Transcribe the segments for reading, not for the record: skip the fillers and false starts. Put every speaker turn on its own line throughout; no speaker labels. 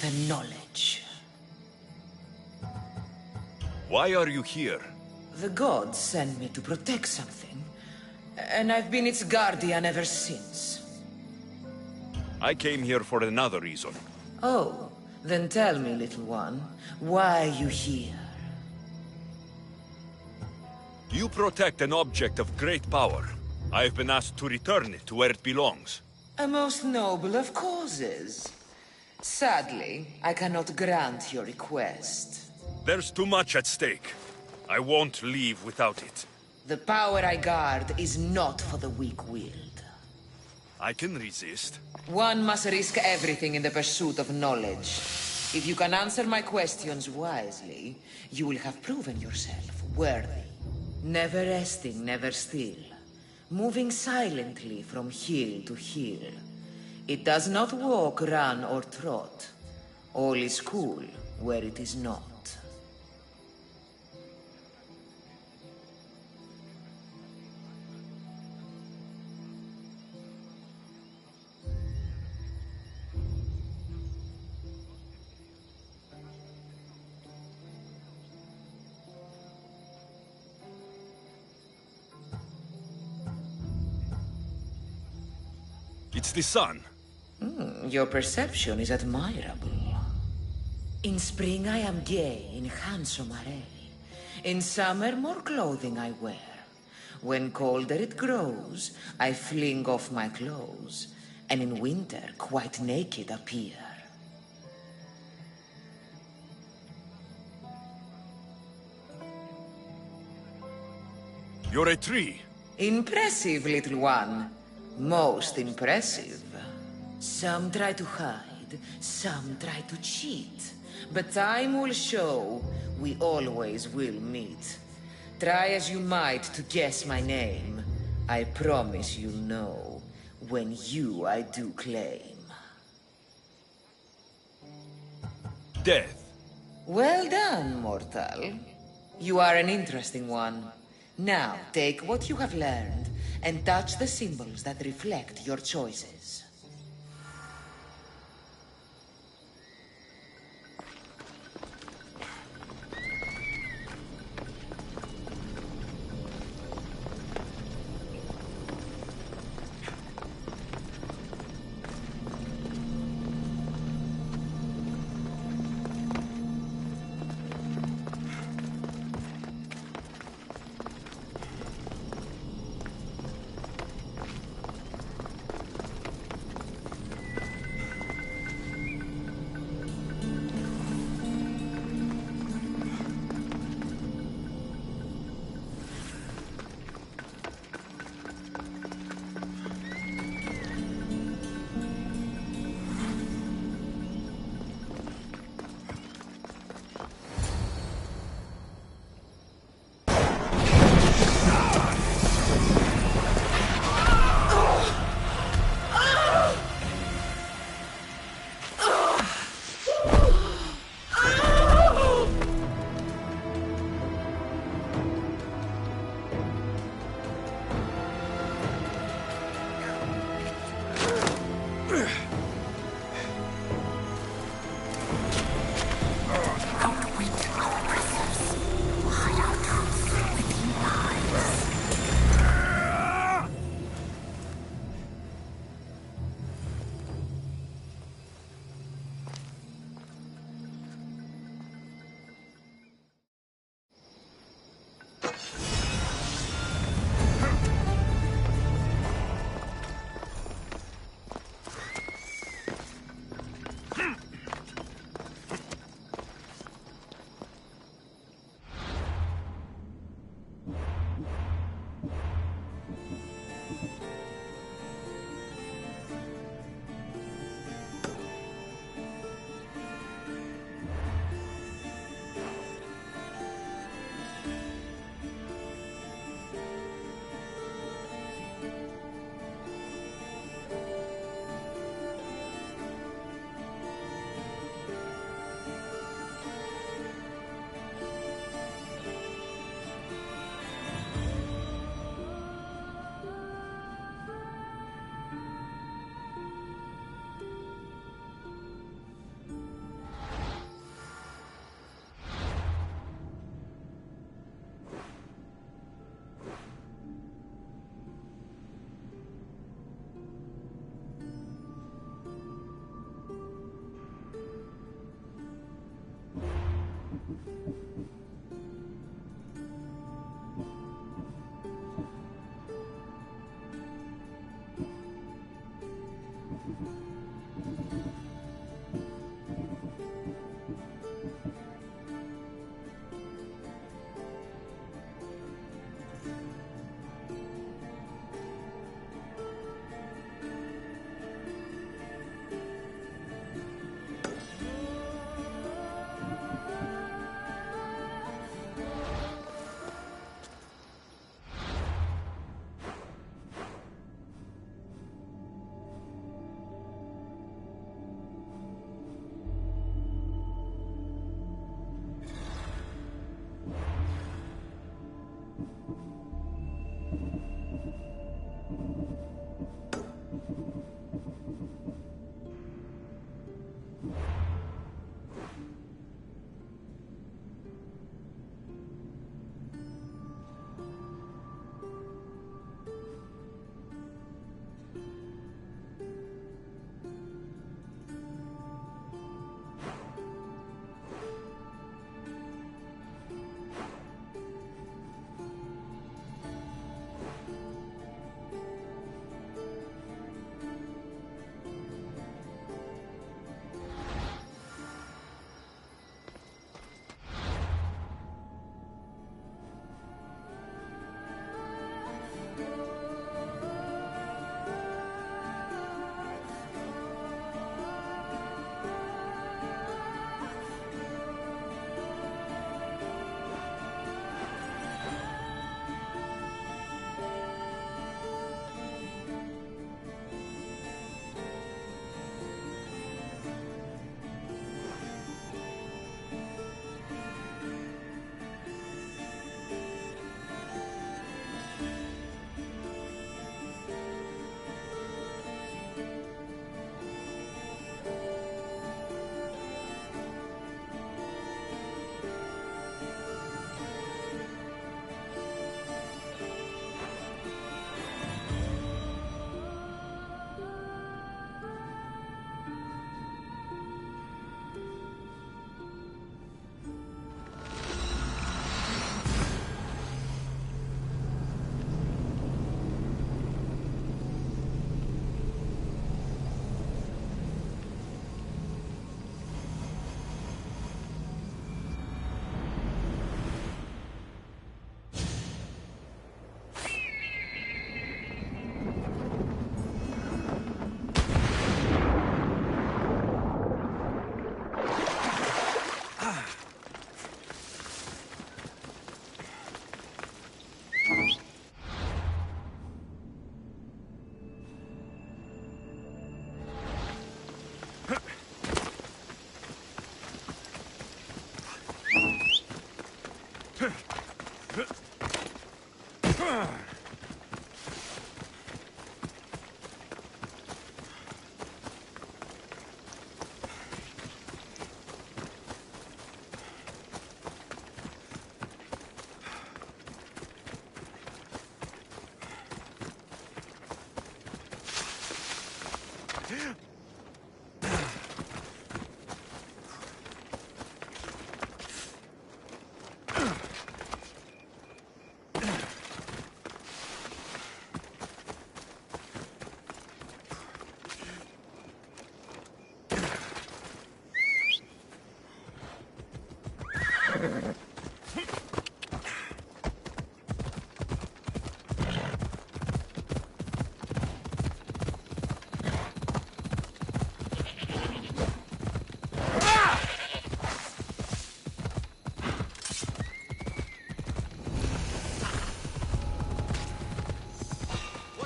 and knowledge.
Why are you here?
The gods sent me to protect something, and I've been its guardian ever since.
I came here for another reason.
Oh, then tell me, little one, why are you here?
You protect an object of great power. I've been asked to return it to where it belongs.
A most noble of causes. Sadly, I cannot grant your request.
There's too much at stake. I won't leave without it.
The power I guard is not for the weak-willed.
I can resist.
One must risk everything in the pursuit of knowledge. If you can answer my questions wisely, you will have proven yourself worthy. Never resting, never still. Moving silently from hill to hill. It does not walk, run, or trot. All is cool where it is not.
It's the sun.
Your perception is admirable. In spring I am gay in handsome array. In summer more clothing I wear. When colder it grows, I fling off my clothes, and in winter quite naked appear.
You're a tree.
Impressive, little one. Most impressive. Some try to hide, some try to cheat. But time will show, we always will meet. Try as you might to guess my name. I promise you'll know, when you I do claim.
Death.
Well done, mortal. You are an interesting one. Now, take what you have learned, and touch the symbols that reflect your choices.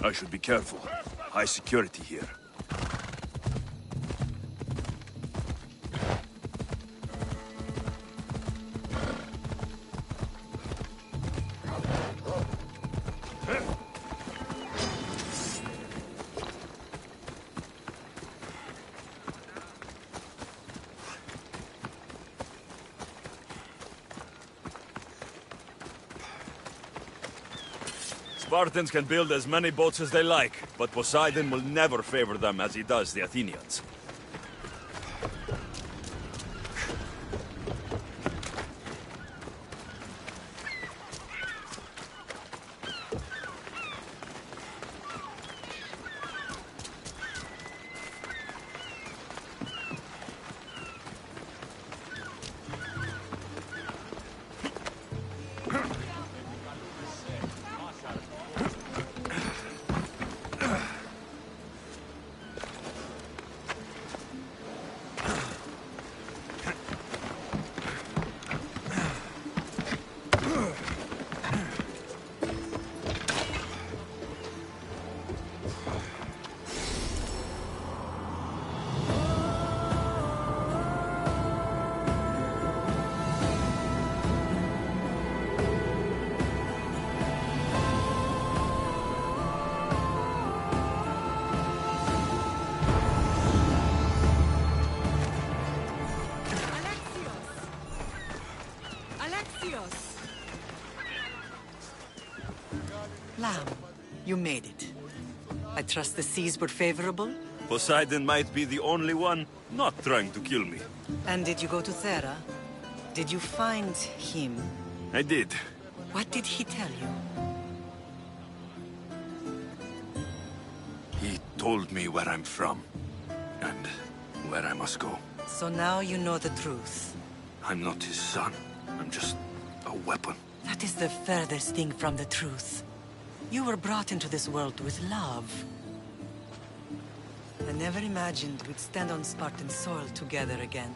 I should be careful. High security here. Spartans can build as many boats as they like, but Poseidon will never favor them as he does the Athenians.
Lamb, you made it. I trust the seas were favorable?
Poseidon might be the only one not trying to kill me.
And did you go to Thera? Did you find him?
I did.
What did he tell you?
He told me where I'm from, and where I must go.
So now you know the truth.
I'm not his son. I'm just a weapon.
That is the furthest thing from the truth. You were brought into this world with love. I never imagined we'd stand on Spartan soil together again.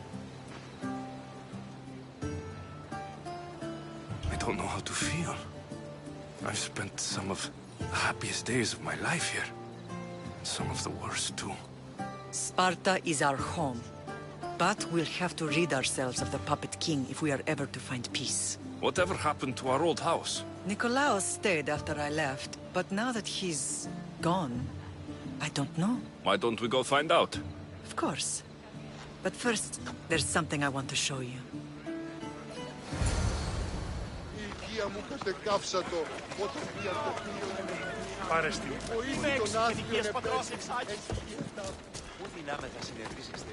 I don't know how to feel. I've spent some of the happiest days of my life here. Some of the worst, too.
Sparta is our home. But we'll have to rid ourselves of the Puppet King if we are ever to find peace.
Whatever happened to our old house?
Nikolaos stayed after I left, but now that he's gone, I don't know.
Why don't we go find out?
Of course. But first, there's something I want to show you.
Πάρε στην είμαι εξωτερικές πατρός εξάγεις. Πού δυνάμετα συνεδρίζεστε.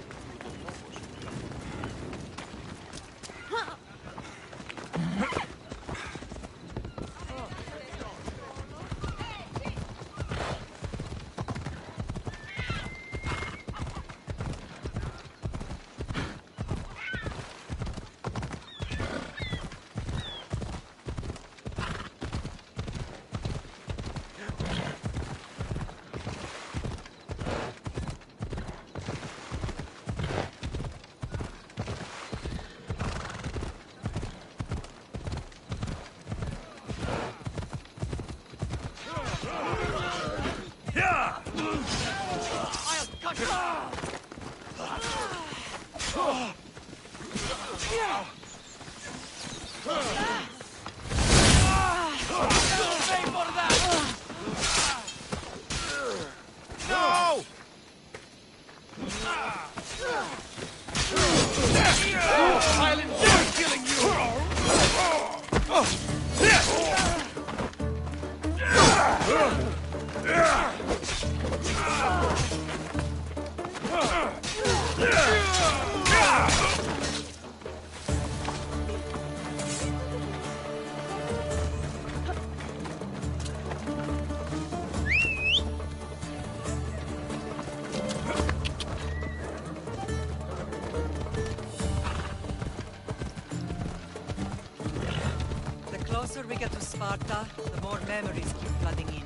The closer we get to Sparta, the more memories keep flooding in.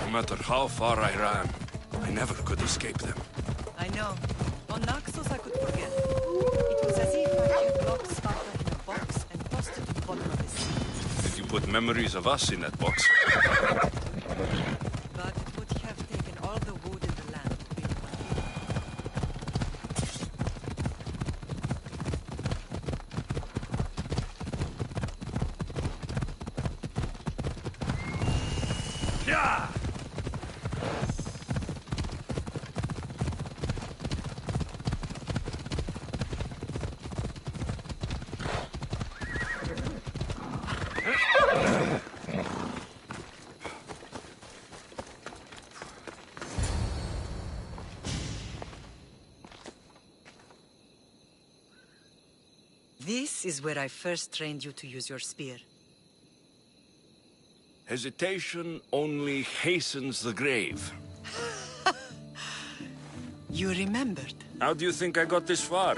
No matter how far I ran, I never could escape them.
I know. On Naxos I could forget. It was as if I had locked Sparta in a box and tossed it to the bottom of the sea.
Did you put memories of us in that box?
But it would have taken all the wood in the land to build one.
Yeah!
This is where I first trained you to use your spear.
Hesitation only hastens the grave.
You remembered.
How do you think I got this far?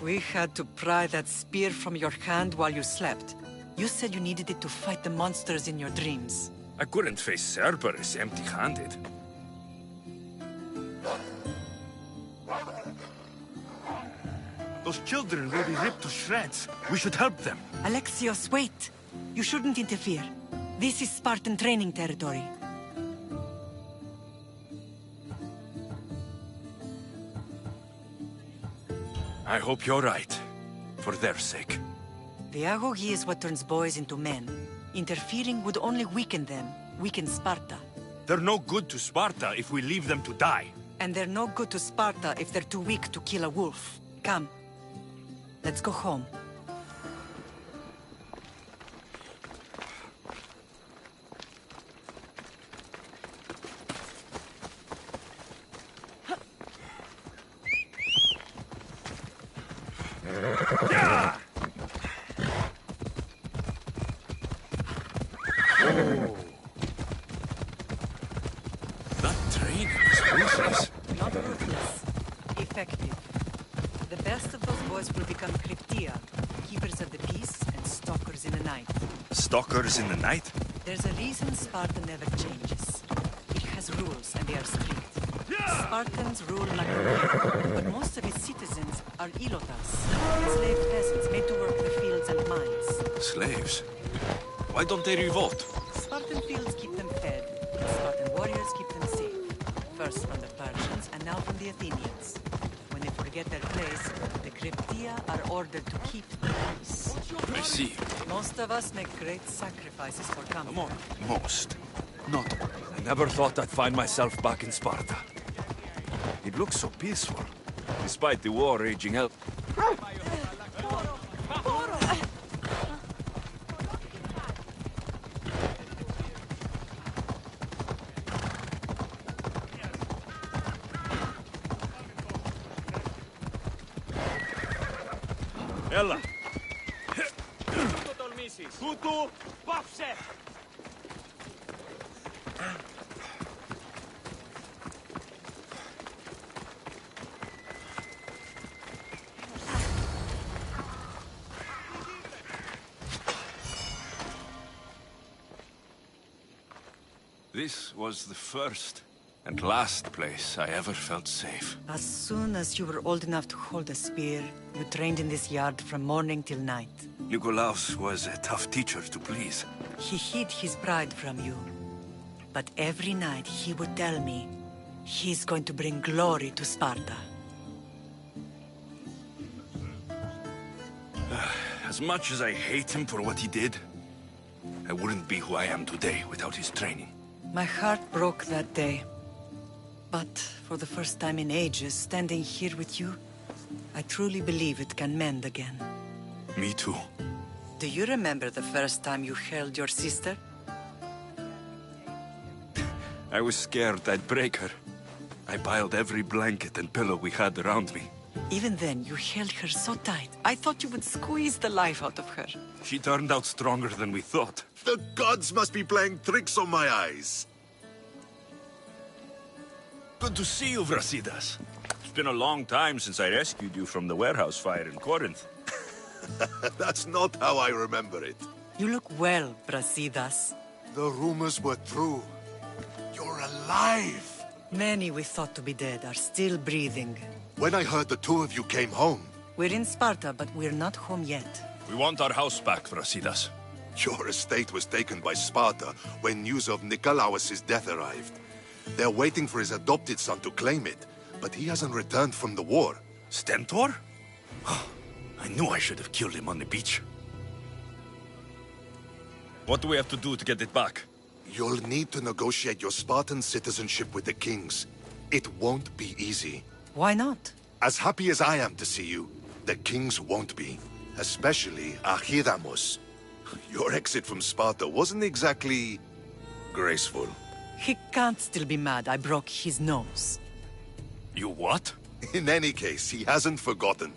We had to pry that spear from your hand while you slept. You said you needed it to fight the monsters in your dreams.
I couldn't face Cerberus empty-handed. Those children will be ripped to shreds. We should help them.
Alexios, wait! You shouldn't interfere. This is Spartan training territory.
I hope you're right. For their sake.
The agogi is what turns boys into men. Interfering would only weaken them, weaken Sparta.
They're no good to Sparta if we leave them to die.
And they're no good to Sparta if they're too weak to kill a wolf. Come. Let's go home.
That training is ruthless.
Not ruthless. Effective. The best of those boys will become Cryptia, keepers of the peace and stalkers in the night.
Stalkers in the night?
There's a reason Sparta never changes. It has rules, and they are strict. Spartans rule like a king, but most of its citizens are ilotas, enslaved peasants made to work the fields and mines.
Slaves? Why don't they revolt?
Spartan fields keep them fed, and Spartan warriors keep them safe. First from the Persians, and now from the Athenians. When they forget their place, the Cryptia are ordered to keep the peace.
I see.
Most of us make great sacrifices for comfort.
Most. Not all. I never thought I'd find myself back in Sparta. It looks so peaceful, despite the war raging out. Ella!
Tutu, πάψε!
This was the first and last place I ever felt safe.
As soon as you were old enough to hold a spear, you trained in this yard from morning till night.
Nikolaos was a tough teacher to please.
He hid his pride from you. But every night he would tell me, he's going to bring glory to Sparta.
As much as I hate him for what he did, I wouldn't be who I am today without his training.
My heart broke that day. But for the first time in ages, standing here with you, I truly believe it can mend again.
Me too.
Do you remember the first time you held your sister?
I was scared I'd break her. I piled every blanket and pillow we had around me.
Even then, you held her so tight. I thought you would squeeze the life out of her.
She turned out stronger than we thought.
The gods must be playing tricks on my eyes.
Good to see you, Brasidas. It's been a long time since I rescued you from the warehouse fire in Corinth.
That's not how I remember it.
You look well, Brasidas.
The rumors were true. You're alive!
Many we thought to be dead are still breathing.
When I heard the two of you came home,
We're in Sparta, but we're not home yet.
We want our house back, Brasidas.
your estate was taken by Sparta when news of Nikolaos' death arrived. They're waiting for his adopted son to claim it, but he hasn't returned from the war.
Stentor? I knew I should have killed him on the beach. What do we have to do to get it back?
You'll need to negotiate your Spartan citizenship with the kings. It won't be easy.
Why not?
As happy as I am to see you, the kings won't be. Especially Archidamos. Your exit from Sparta wasn't exactly graceful.
He can't still be mad I broke his nose.
You what?
In any case, he hasn't forgotten.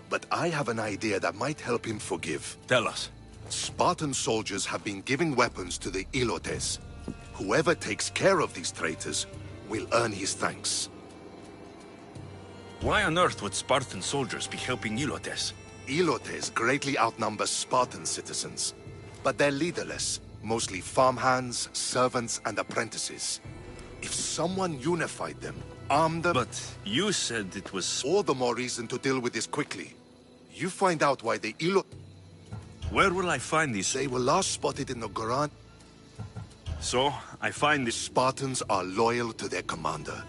But I have an idea that might help him forgive.
Tell us.
Spartan soldiers have been giving weapons to the Ilotes. Whoever takes care of these traitors will earn his thanks.
Why on earth would Spartan soldiers be helping Ilotes?
Ilotes greatly outnumber Spartan citizens, but they're leaderless, mostly farmhands, servants, and apprentices. If someone unified them, armed them...
But you said it was...
All the more reason to deal with this quickly. You find out why the
Where will I find these...
They were last spotted in the Goran.
So, I find this...
Spartans are loyal to their commander.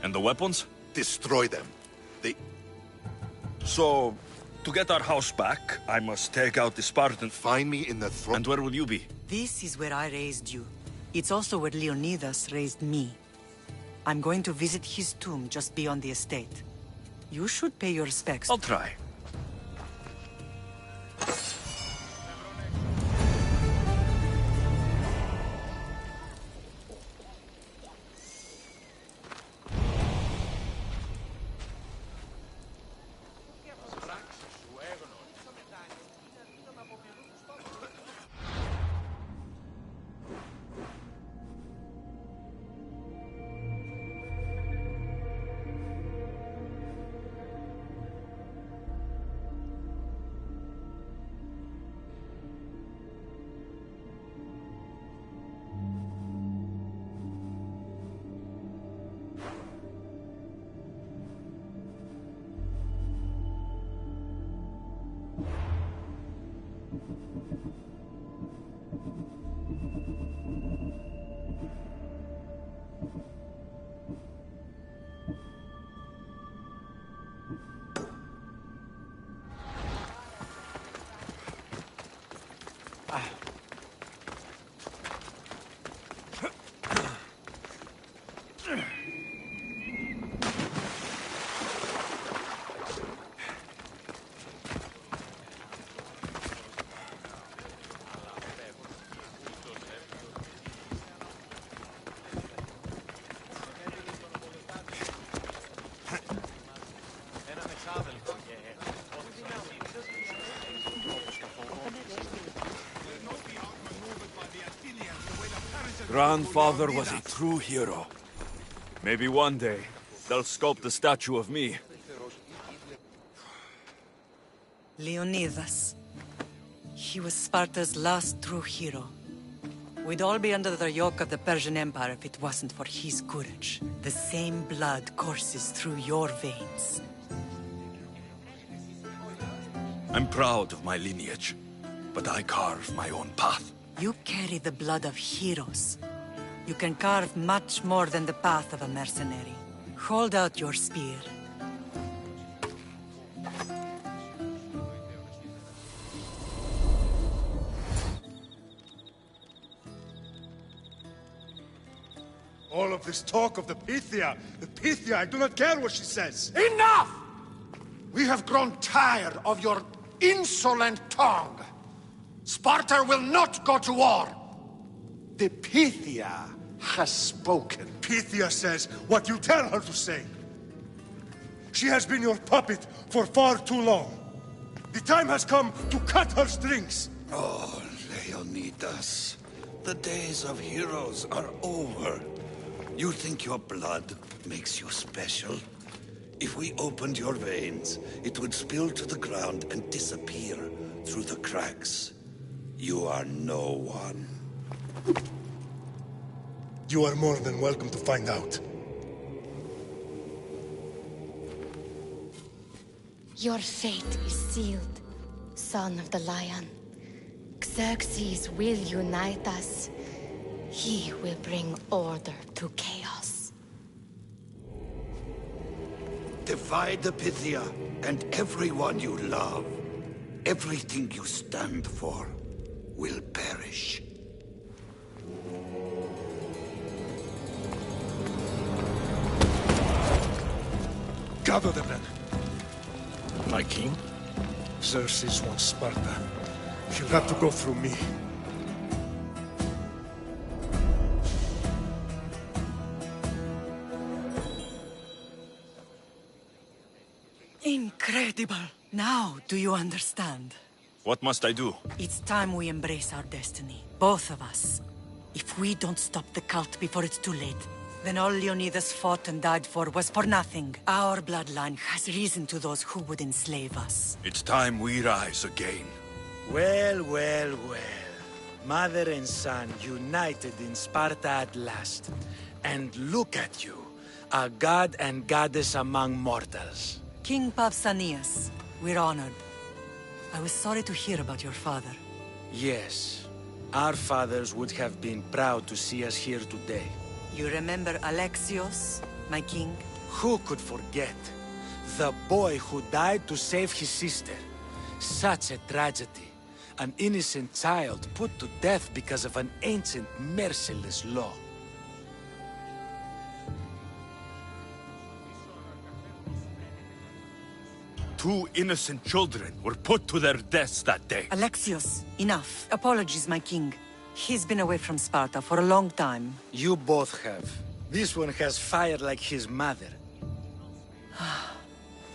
And the weapons?
Destroy them.
So, to get our house back, I must take out the Spartan...
Find me in the throne.
And where will you be?
This is where I raised you. It's also where Leonidas raised me. I'm going to visit his tomb just beyond the estate. You should pay your respects.
I'll try. Grandfather was a true hero. Maybe one day, they'll sculpt a statue of me.
Leonidas. He was Sparta's last true hero. We'd all be under the yoke of the Persian Empire if it wasn't for his courage. The same blood courses through your veins.
I'm proud of my lineage, but I carve my own path.
You carry the blood of heroes. You can carve much more than the path of a mercenary. Hold out your spear.
All of this talk of the Pythia, I do not care what she says.
Enough! We have grown tired of your insolent tongue. Sparta will not go to war. The Pythia has spoken.
Pythia says what you tell her to say. She has been your puppet for far too long. The time has come to cut her strings.
Oh, Leonidas. The days of heroes are over. You think your blood makes you special? If we opened your veins, it would spill to the ground and disappear through the cracks. You are no one.
You are more than welcome to find out.
Your fate is sealed, son of the lion. Xerxes will unite us. He will bring order to chaos.
Divide the Pythia and everyone you love. Everything you stand for will perish.
Gather the men. My king? Xerxes wants Sparta. She'll have to go through me.
Incredible! Now, do you understand?
What must I do?
It's time we embrace our destiny. Both of us. If we don't stop the cult before it's too late, then all Leonidas fought and died for was for nothing. Our bloodline has risen to those who would enslave us.
It's time we rise again.
Well, well, well. Mother and son united in Sparta at last. And look at you, a god and goddess among mortals.
King Pausanias, we're honored. I was sorry to hear about your father.
Yes, our fathers would have been proud to see us here today.
You remember Alexios, my king?
Who could forget? The boy who died to save his sister. Such a tragedy. An innocent child put to death because of an ancient, merciless law.
Two innocent children were put to their deaths that day.
Alexios, enough. Apologies, my king. He's been away from Sparta for a long time.
You both have. This one has fire like his mother.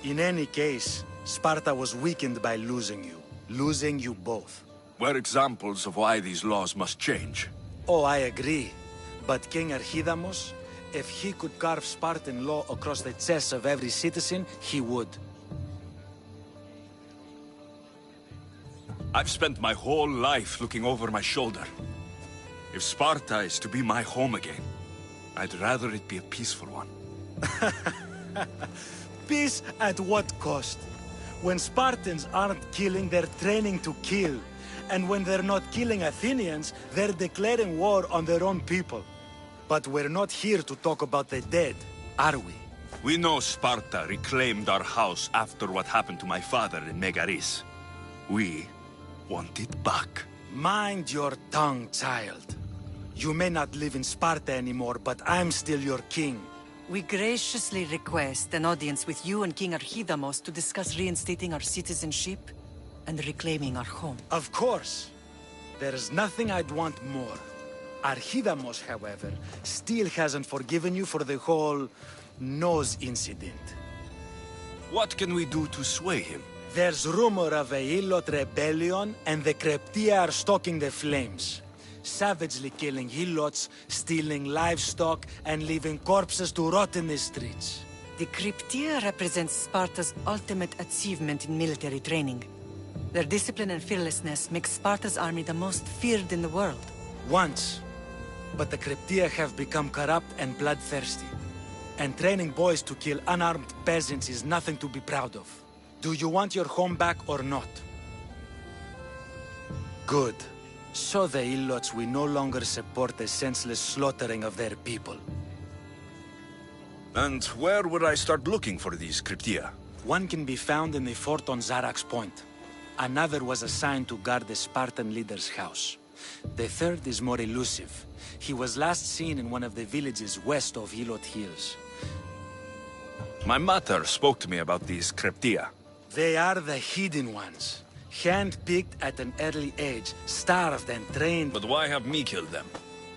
In any case, Sparta was weakened by losing you. Losing you both.
We're examples of why these laws must change.
Oh, I agree. But King Archidamos, if he could carve Spartan law across the chests of every citizen, he would.
I've spent my whole life looking over my shoulder. If Sparta is to be my home again, I'd rather it be a peaceful one.
Peace at what cost? When Spartans aren't killing, they're training to kill. And when they're not killing Athenians, they're declaring war on their own people. But we're not here to talk about the dead, are we?
We know Sparta reclaimed our house after what happened to my father in Megaris. We want it back.
Mind your tongue, child. You may not live in Sparta anymore, but I'm still your king.
We graciously request an audience with you and King Archidamos to discuss reinstating our citizenship and reclaiming our home.
Of course. There's nothing I'd want more. Archidamos, however, still hasn't forgiven you for the whole nose incident.
What can we do to sway him?
There's rumor of a Hilot rebellion, and the Kreptia are stalking the flames. Savagely killing Hilots, stealing livestock, and leaving corpses to rot in the streets.
The Cryptia represents Sparta's ultimate achievement in military training. Their discipline and fearlessness make Sparta's army the most feared in the world.
Once. But the Cryptia have become corrupt and bloodthirsty. And training boys to kill unarmed peasants is nothing to be proud of. Do you want your home back or not? Good. So the Ilots will no longer support the senseless slaughtering of their people.
And where would I start looking for these Cryptia?
One can be found in the fort on Zarak's Point. Another was assigned to guard the Spartan leader's house. The third is more elusive. He was last seen in one of the villages west of Hilot Hills.
My mother spoke to me about these Cryptia.
They are the hidden ones. Hand-picked at an early age, starved and trained.
But why have me killed them?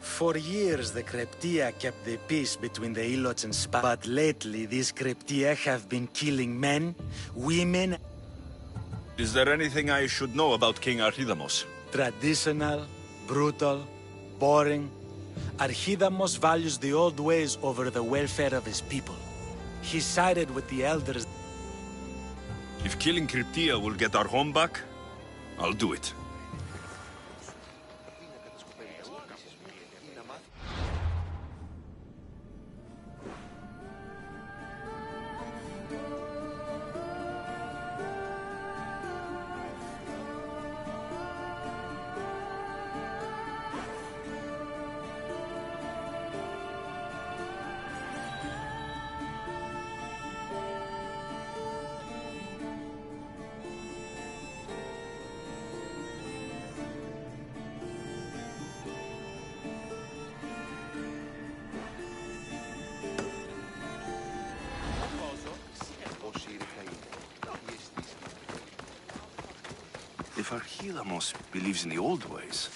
For years, the Cryptia kept the peace between the Ilots and Sparta. But lately, these Cryptia have been killing men, women...
Is there anything I should know about King Archidamos?
Traditional, brutal, boring. Archidamos values the old ways over the welfare of his people. He sided with the elders.
If killing Cryptia will get our home back, I'll do it. If Archidamos believes in the old ways,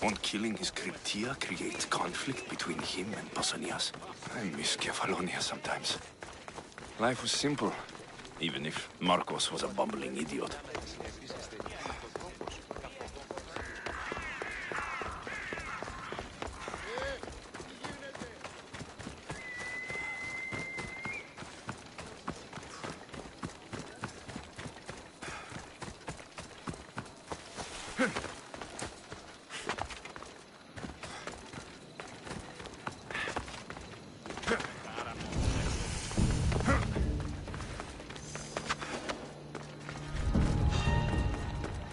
won't killing his Cryptia create conflict between him and Pausanias? I miss Kefalonia sometimes. Life was simple, even if Marcos was a bumbling idiot.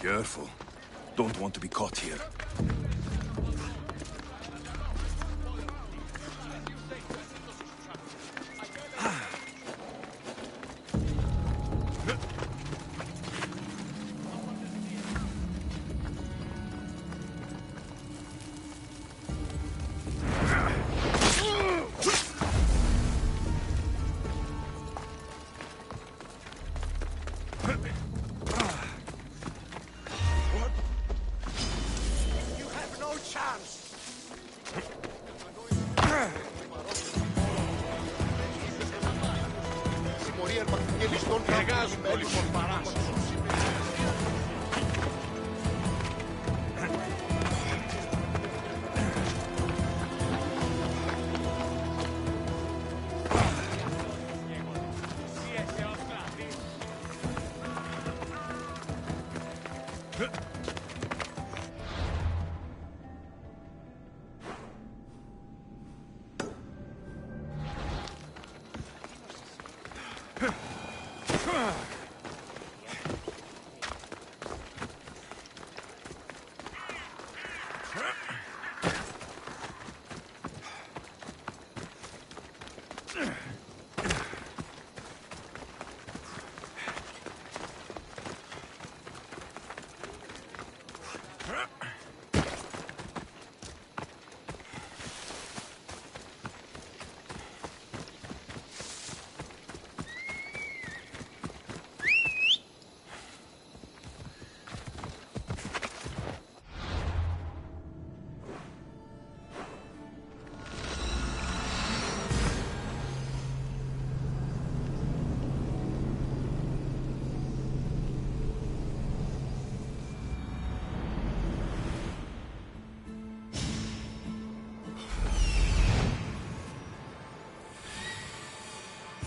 Careful. Don't want to be caught here.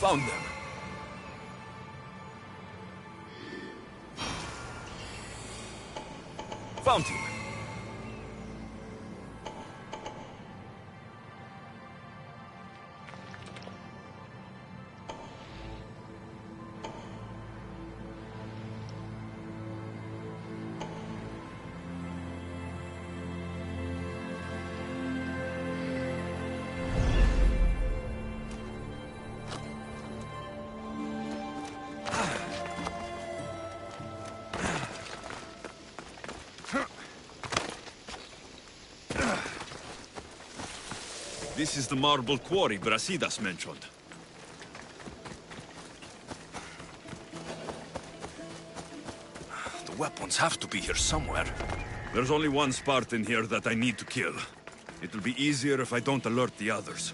Found them. Found him.
This is the marble quarry Brasidas mentioned.
The weapons have to be here somewhere.
There's only one Spartan here that I need to kill. It will be easier if I don't alert the others.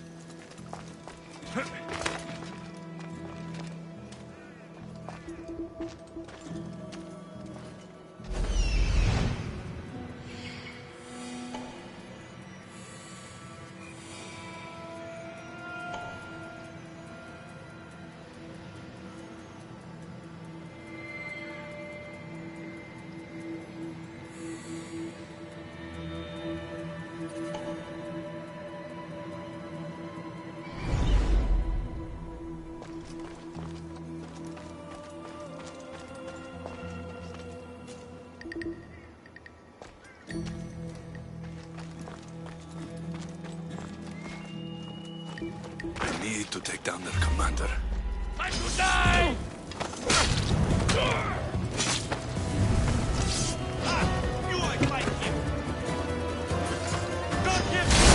I need to take down their commander.
Time to die! You are like him! Don't give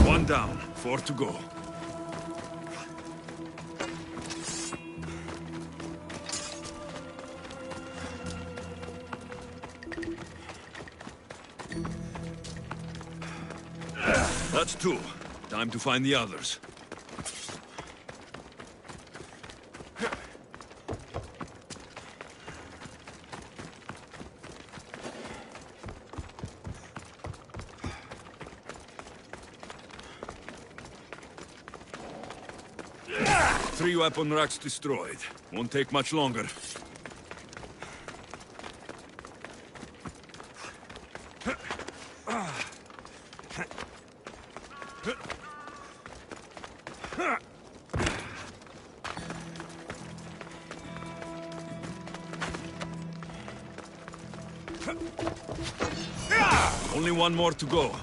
One down, 4 to go. That's two. Time to find the others. Three weapon racks destroyed. Won't take much longer. Only one more to go.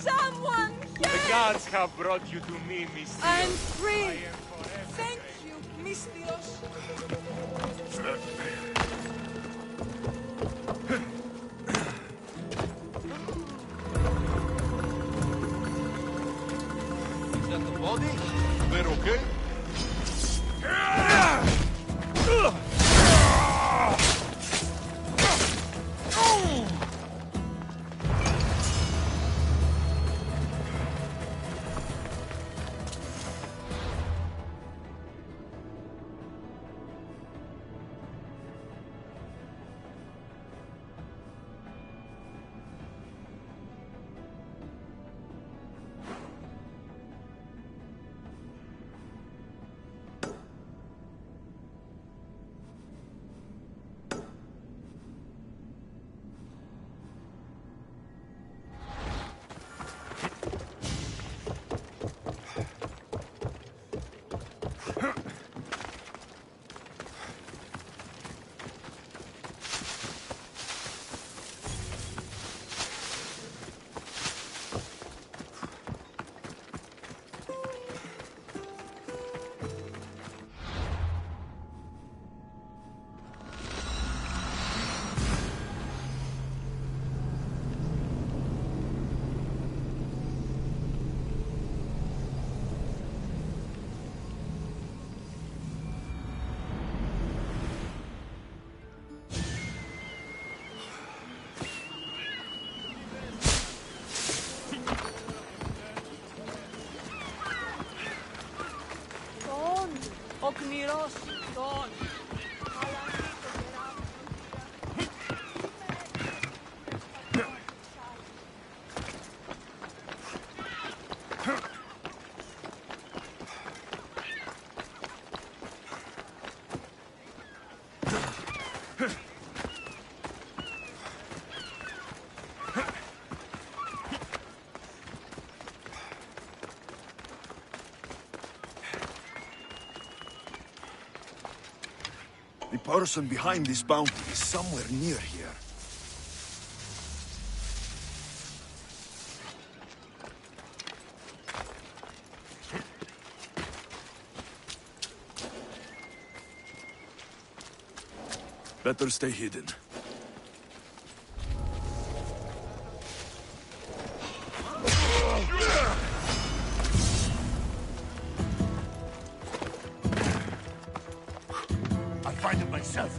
Someone help!
The gods have brought you to me, Miss.
I'm free! Thank you, Mistios.
Is that the body? They're okay?
Ο κνηρός τον.
The person behind this bounty is somewhere near here. Better stay hidden.
I'll find it myself.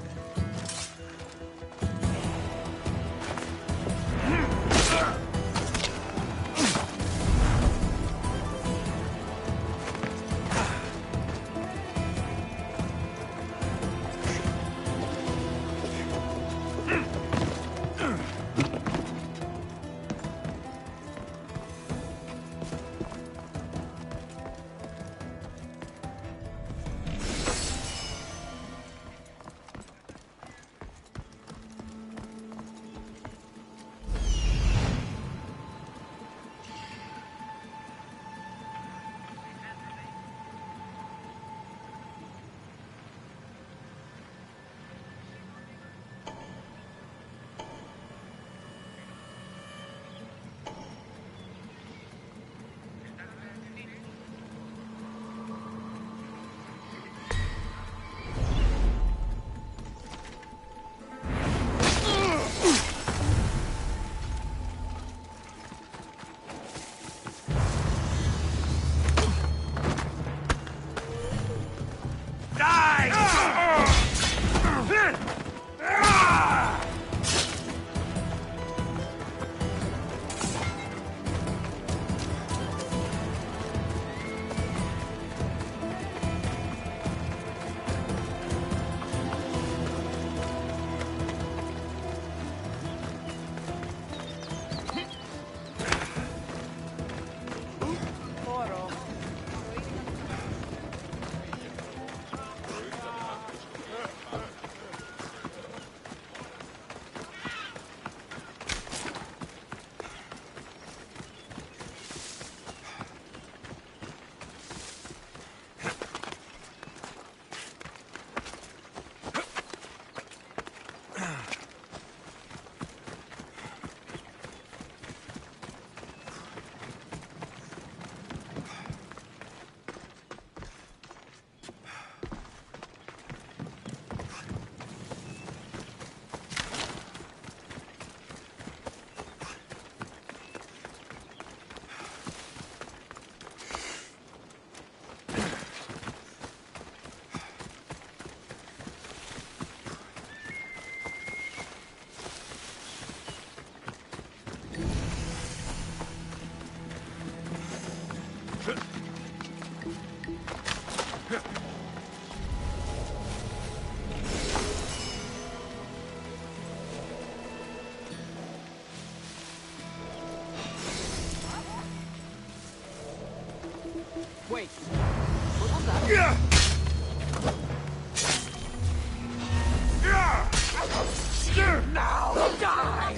Wait. What was that?
Now die!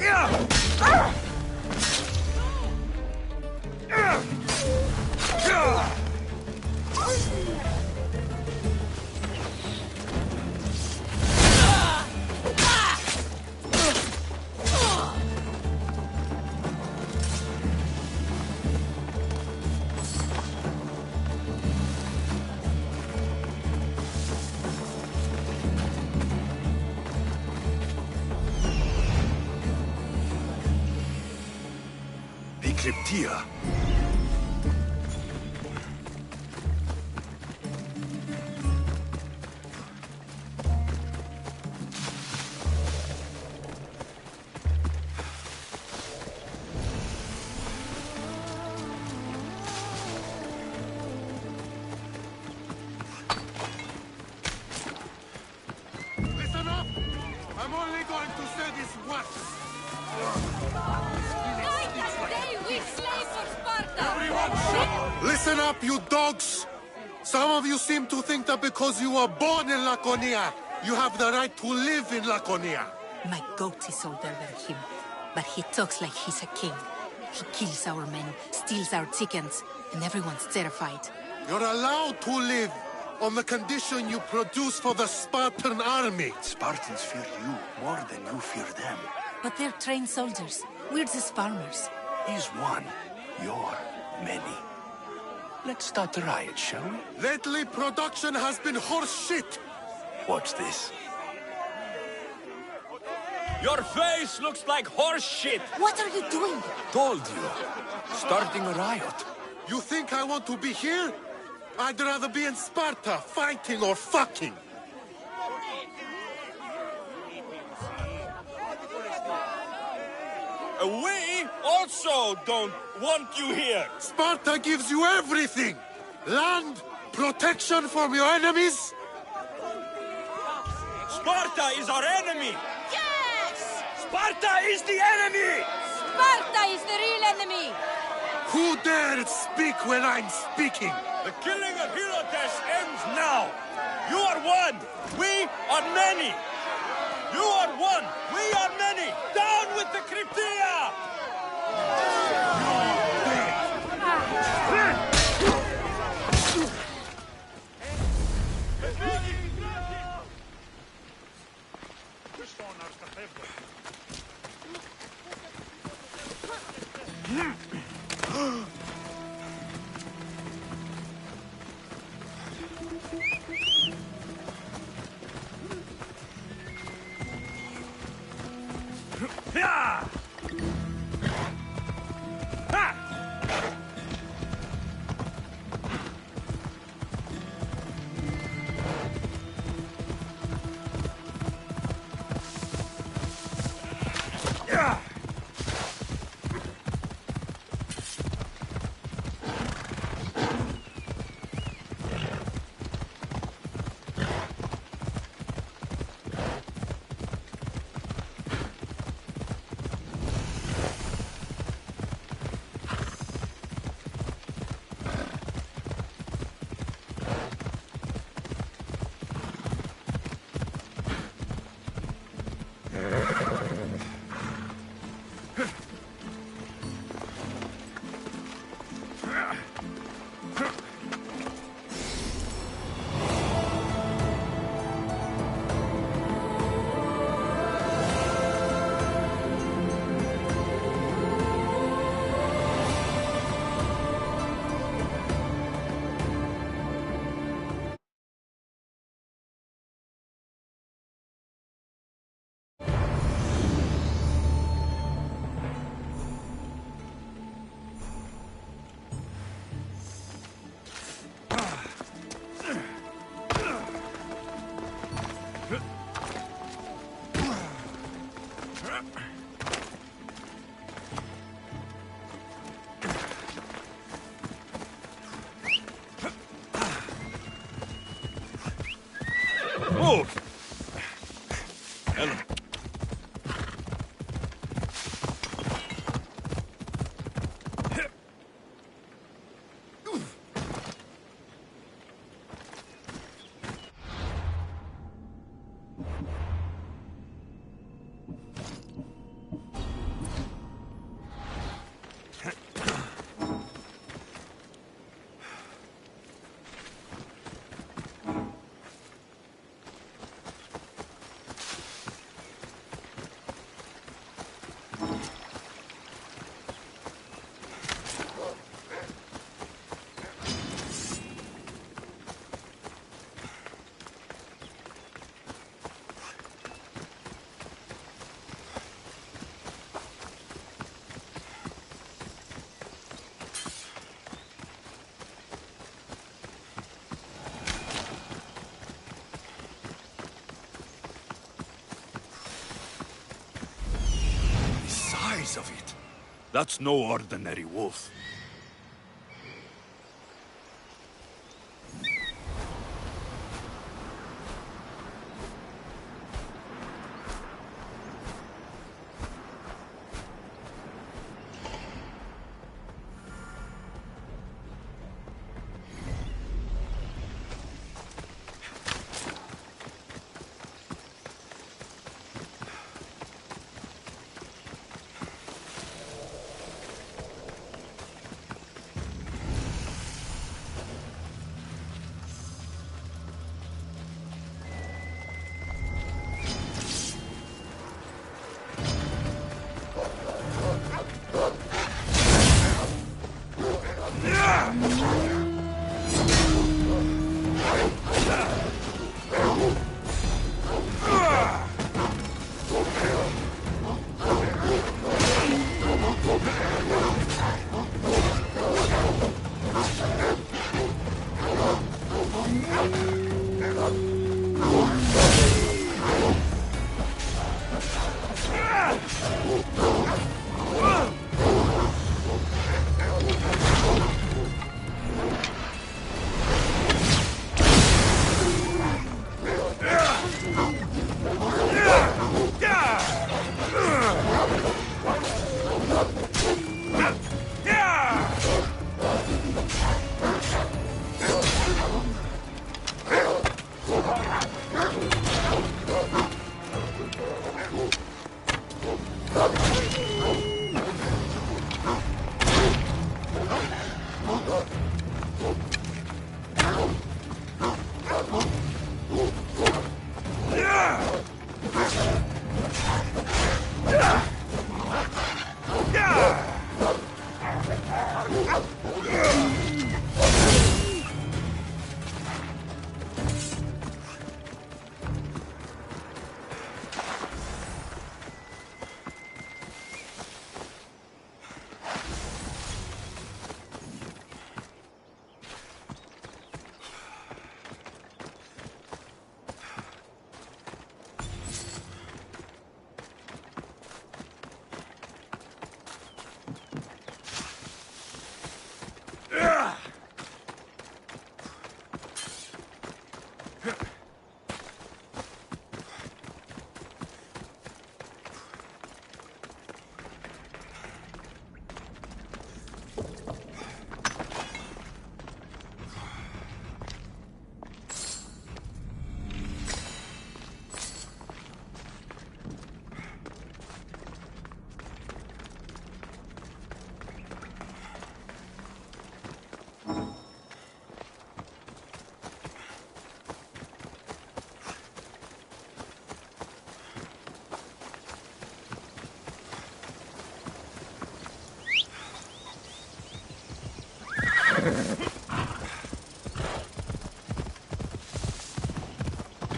The Cryptia.
Listen up! I'm only going to say this once. Listen up, you dogs! Some of you seem to think that because you were born in Laconia, you have the right to live in Laconia.
My goat is older than him, but he talks like he's a king. He kills our men, steals our chickens, and everyone's terrified.
You're allowed to live on the condition you produce for the Spartan army.
Spartans fear you more than you fear them.
But they're trained soldiers. We're just farmers.
He's one, you're many. Let's start the riot, shall we?
Lately, production has been horse shit.
Watch this.
Your face looks like horse shit!
What are you doing?
Told you. Starting a riot.
You think I want to be here? I'd rather be in Sparta, fighting or fucking.
We also don't want you here!
Sparta gives you everything! Land, protection from your enemies.
Sparta is our enemy!
Yes!
Sparta is the enemy!
Sparta is the real enemy!
Who dared speak when I'm speaking?
The killing of Herodes ends now! You are one! We are many! You are one! We are many! Down with the Cryptia! That's no ordinary wolf.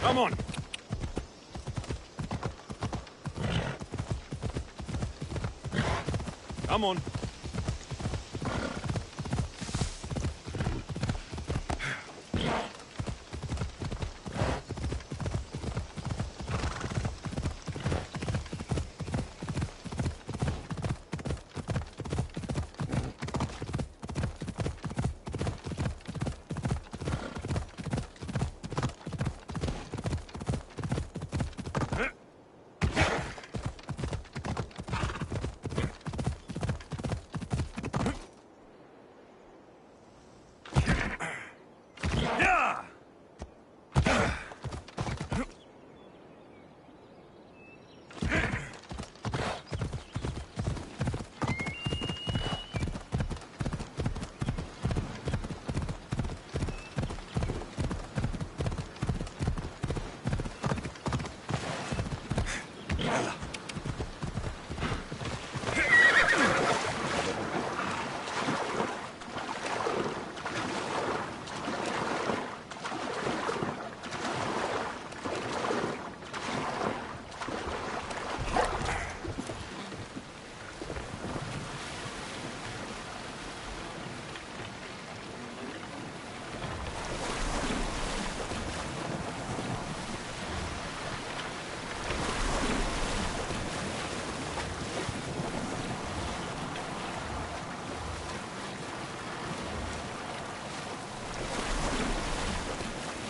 Come on! Come on!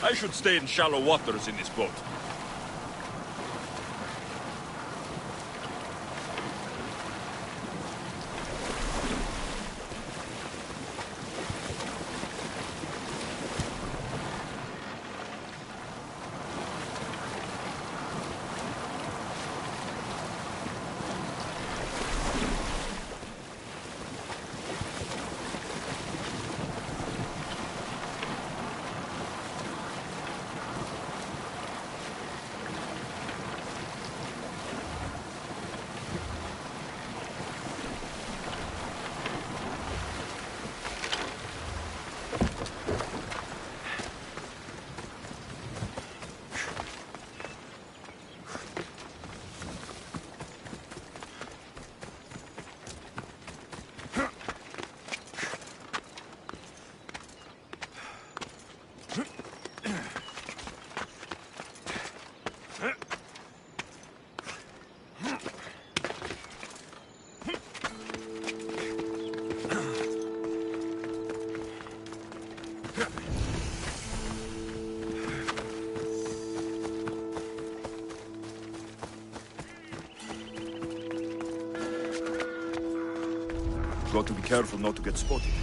I should stay in shallow waters in this boat. Got to be careful not to get spotted.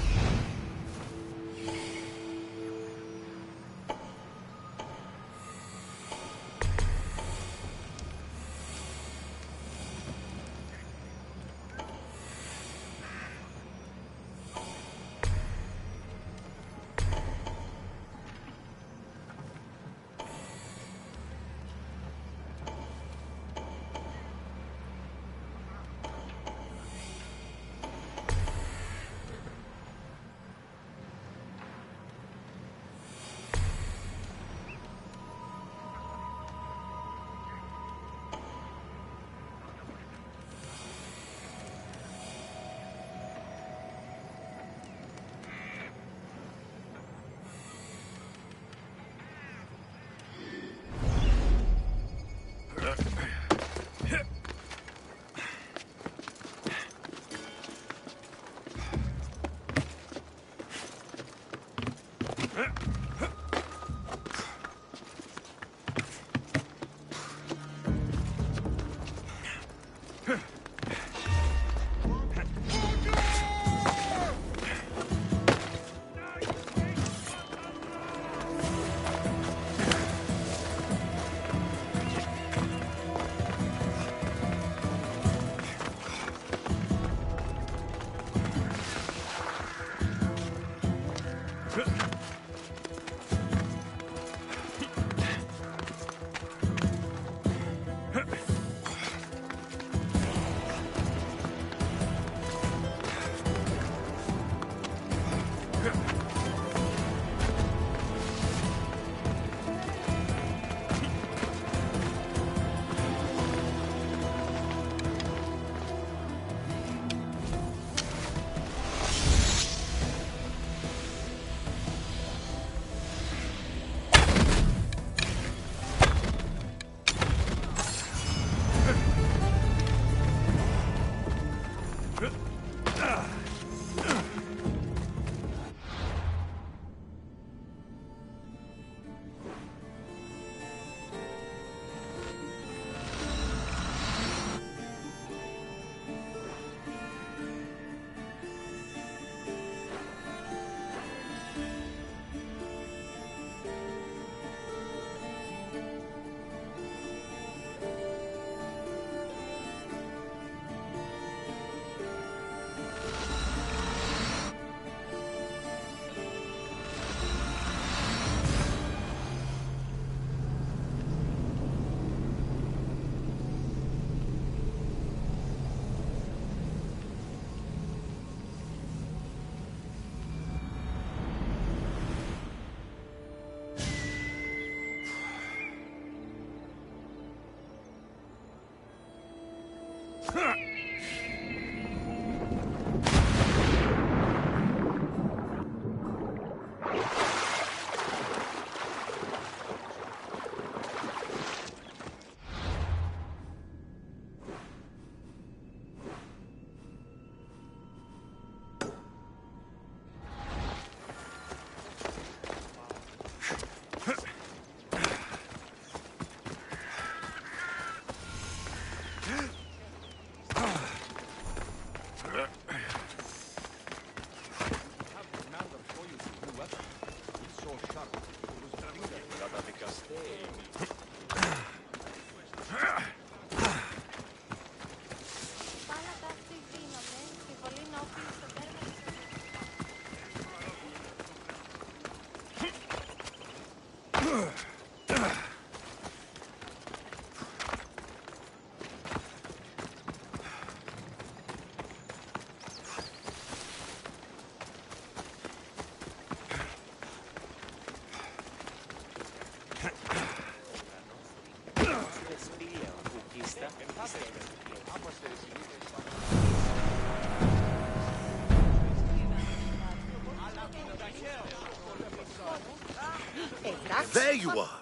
you are.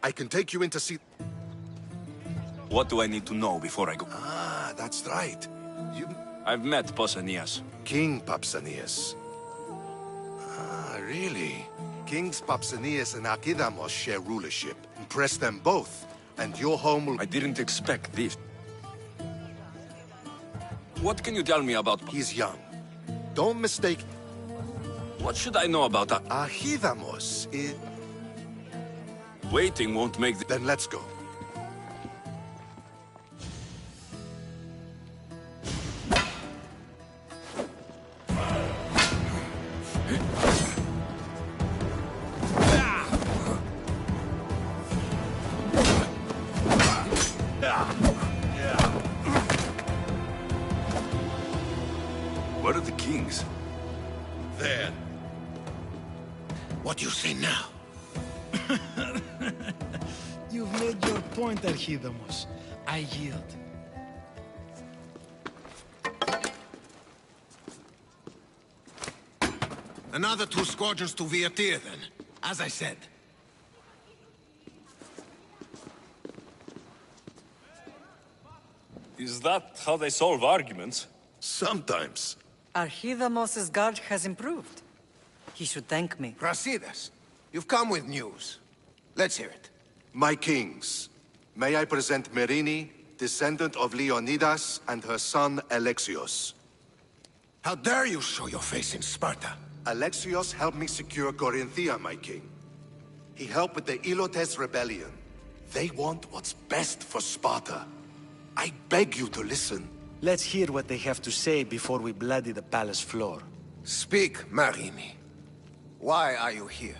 I can take you in to see...
What do I need to know before I go?
Ah, that's right.
I've met Pausanias.
King Pausanias. Ah, really? Kings Pausanias and Archidamos share rulership. Impress them both, and your home will...
I didn't expect this. What can you tell me about...
He's young. Don't mistake...
What should I know about that?
Archidamos is...
Waiting won't make the...
Then let's go.
Where are the kings?
There.
What do you say now?
You've made your point, Archidamos. I yield.
Another 2 squadrons to Viatir, then. As I said.
Is that how they solve arguments?
Sometimes.
Archidamos's guard has improved. He should thank me.
Brasidas, you've come with news. Let's hear it.
My kings, may I present Merini, descendant of Leonidas, and her son Alexios.
How dare you show your face in Sparta?
Alexios helped me secure Corinthia, my king. He helped with the Ilotes rebellion. They want what's best for Sparta. I beg you to listen.
Let's hear what they have to say before we bloody the palace floor.
Speak, Marini. Why are you here?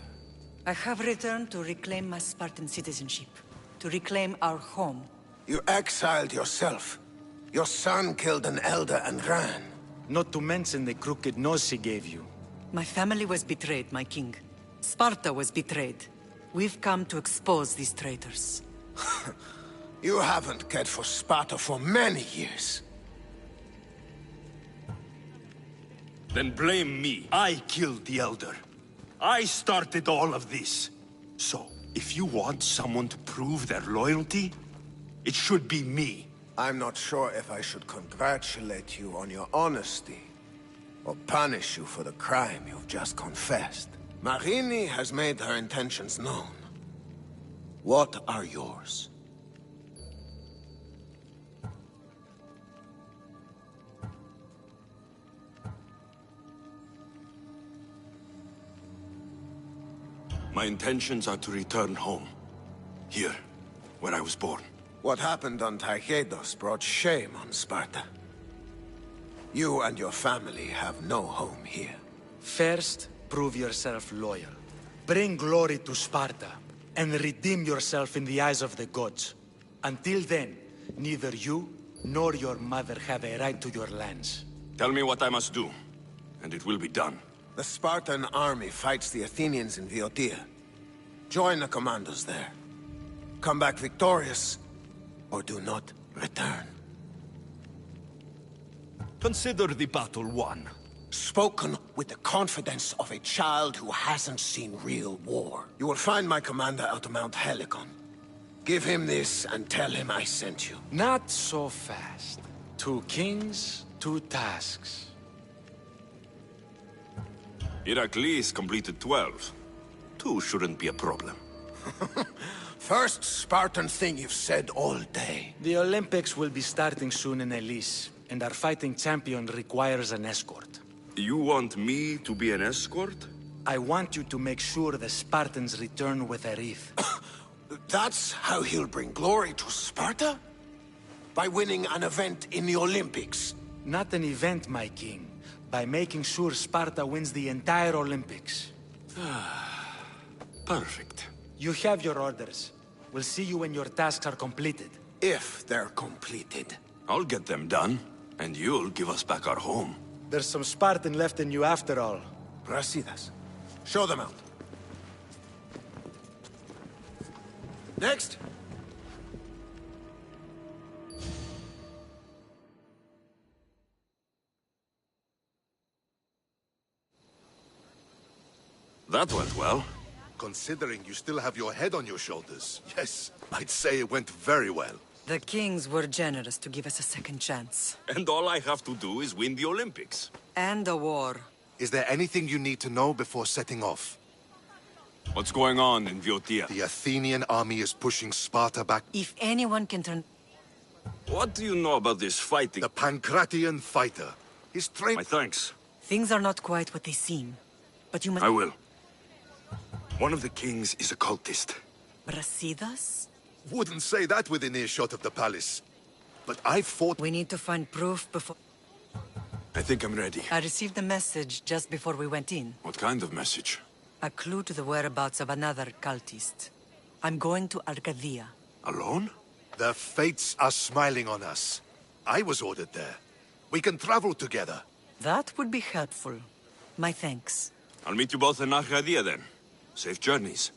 I have returned to reclaim my Spartan citizenship, to reclaim our home.
You exiled yourself. Your son killed an elder and ran.
Not to mention the crooked nose he gave you.
My family was betrayed, my king. Sparta was betrayed. We've come to expose these traitors.
You haven't cared for Sparta for many years.
Then blame me. I killed the Elder. I started all of this. So, if you want someone to prove their loyalty, it should be me.
I'm not sure if I should congratulate you on your honesty, or punish you for the crime you've just confessed. Marini has made her intentions known. What are yours?
My intentions are to return home. Here, where I was born.
What happened on Taygedos brought shame on Sparta. You and your family have no home here.
First, prove yourself loyal. Bring glory to Sparta, and redeem yourself in the eyes of the gods. Until then, neither you nor your mother have a right to your lands.
Tell me what I must do, and it will be done.
The Spartan army fights the Athenians in Viotia. Join the commandos there. Come back victorious, or do not return.
Consider the battle won.
Spoken with the confidence of a child who hasn't seen real war. You will find my commander at Mount Helicon. Give him this and tell him I sent you.
Not so fast. 2 kings, 2 tasks.
Heracles completed 12. 2 shouldn't be a problem.
First Spartan thing you've said all day.
The Olympics will be starting soon in Elis, and our fighting champion requires an escort.
You want me to be an escort?
I want you to make sure the Spartans return with a wreath.
That's how he'll bring glory to Sparta? By winning an event in the Olympics?
Not an event, my king. By making sure Sparta wins the entire Olympics.
Perfect.
You have your orders. We'll see you when your tasks are completed.
If they're completed.
I'll get them done, and you'll give us back our home.
There's some Spartan left in you after all.
Brasidas, show them out. Next.
That went well.
Considering you still have your head on your shoulders, yes, I'd say it went very well.
The kings were generous to give us a second chance.
And all I have to do is win the Olympics.
And a war.
Is there anything you need to know before setting off?
What's going on in Viotia?
The Athenian army is pushing Sparta back.
If anyone can turn...
What do you know about this fighting?
The Pancratian fighter. He's trained...
My thanks.
Things are not quite what they seem. But you must...
I will. One of the kings is a cultist.
Brasidas?
Wouldn't say that within earshot of the palace. But I fought...
We need to find proof before...
I think I'm ready.
I received a message just before we went in.
What kind of message?
A clue to the whereabouts of another cultist. I'm going to Arcadia.
Alone?
The fates are smiling on us. I was ordered there. We can travel together.
That would be helpful. My thanks.
I'll meet you both in Arcadia then. Safe journeys.